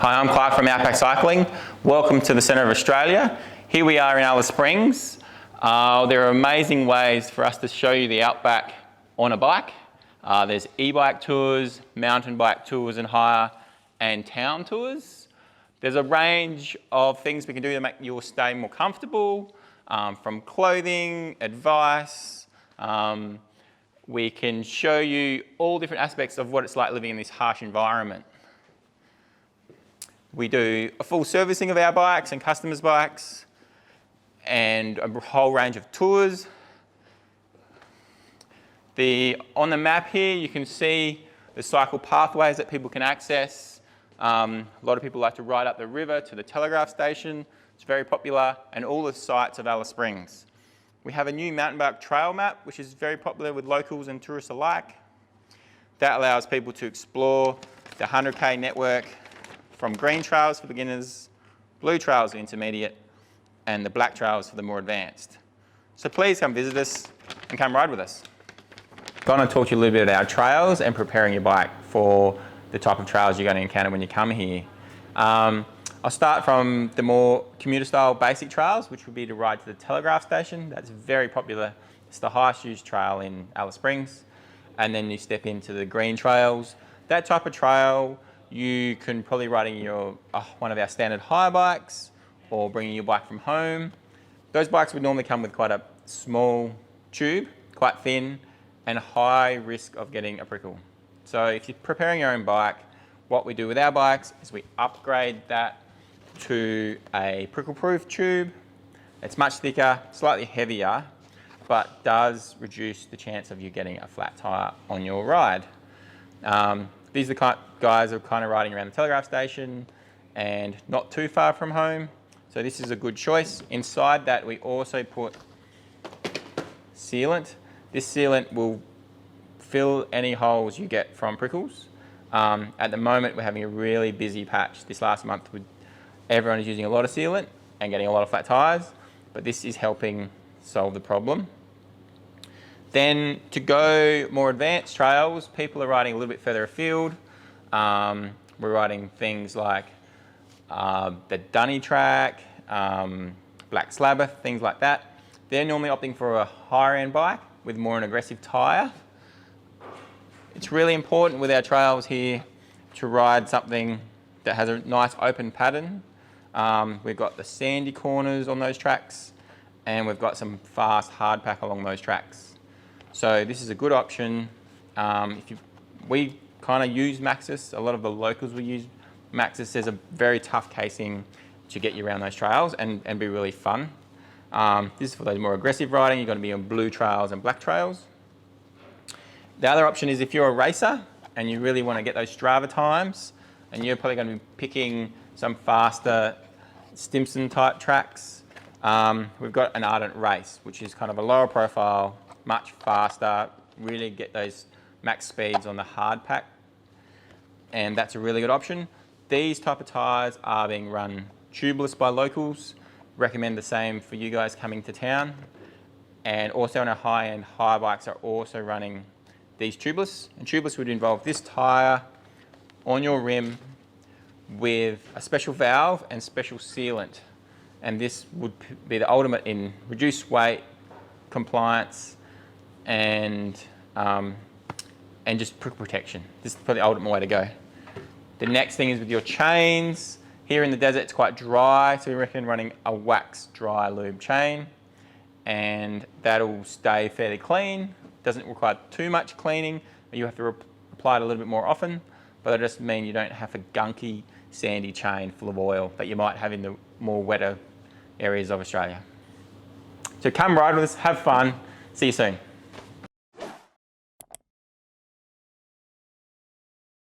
Hi, I'm Clarke from Outback Cycling. Welcome to the centre of Australia. Here we are in Alice Springs. There are amazing ways for us to show you the Outback on a bike. There's e-bike tours, mountain bike tours and hire, and town tours. There's a range of things we can do to make your stay more comfortable, from clothing, advice. We can show you all different aspects of what it's like living in this harsh environment. We do a full servicing of our bikes and customers' bikes and a whole range of tours. On the map here, you can see the cycle pathways that people can access. A lot of people like to ride up the river to the telegraph station. It's very popular, and all the sites of Alice Springs. We have a new mountain bike trail map, which is very popular with locals and tourists alike. That allows people to explore the 100K network from green trails for beginners, blue trails for intermediate, and the black trails for the more advanced. So please come visit us and come ride with us. I'm going to talk to you a little bit about trails and preparing your bike for the type of trails you're going to encounter when you come here. I'll start from the more commuter style basic trails, which would be to ride to the telegraph station. That's very popular. It's the highest used trail in Alice Springs. And then you step into the green trails. That type of trail, you can probably ride in one of our standard hire bikes or bringing your bike from home. Those bikes would normally come with quite a small tube, quite thin, and high risk of getting a prickle. So if you're preparing your own bike, what we do with our bikes is we upgrade that to a prickle-proof tube. It's much thicker, slightly heavier, but does reduce the chance of you getting a flat tire on your ride. These are the guys who are kind of riding around the telegraph station and not too far from home. So this is a good choice. Inside that, we also put sealant. This sealant will fill any holes you get from prickles. At the moment, we're having a really busy patch this last month with everyone is using a lot of sealant and getting a lot of flat tires, but this is helping solve the problem. Then to go more advanced trails, people are riding a little bit further afield. We're riding things like the Dunny track, Black Slabber, things like that. They're normally opting for a higher end bike with more an aggressive tyre. It's really important with our trails here to ride something that has a nice open pattern. We've got the sandy corners on those tracks, and we've got some fast hard pack along those tracks. So this is a good option. We kind of use Maxxis. A lot of the locals will use Maxxis. There's a very tough casing to get you around those trails and be really fun. This is for those more aggressive riding. You're going to be on blue trails and black trails. The other option is if you're a racer and you really want to get those Strava times, and you're probably going to be picking some faster Stimson type tracks, we've got an Ardent Race, which is kind of a lower profile, much faster, really get those max speeds on the hard pack, and that's a really good option. These type of tyres are being run tubeless by locals. Recommend the same for you guys coming to town. And also on our high-end hire bikes are also running these tubeless, and tubeless would involve this tyre on your rim with a special valve and special sealant, and this would be the ultimate in reduced weight, compliance, and just prickle protection. This is probably the ultimate way to go. The next thing is with your chains. Here in the desert it's quite dry, so we recommend running a wax Dry Lube Chain, and that'll stay fairly clean. Doesn't require too much cleaning. You have to apply it a little bit more often, but that doesn't mean you don't have a gunky, sandy chain full of oil that you might have in the more wetter areas of Australia. So come ride with us, have fun, see you soon.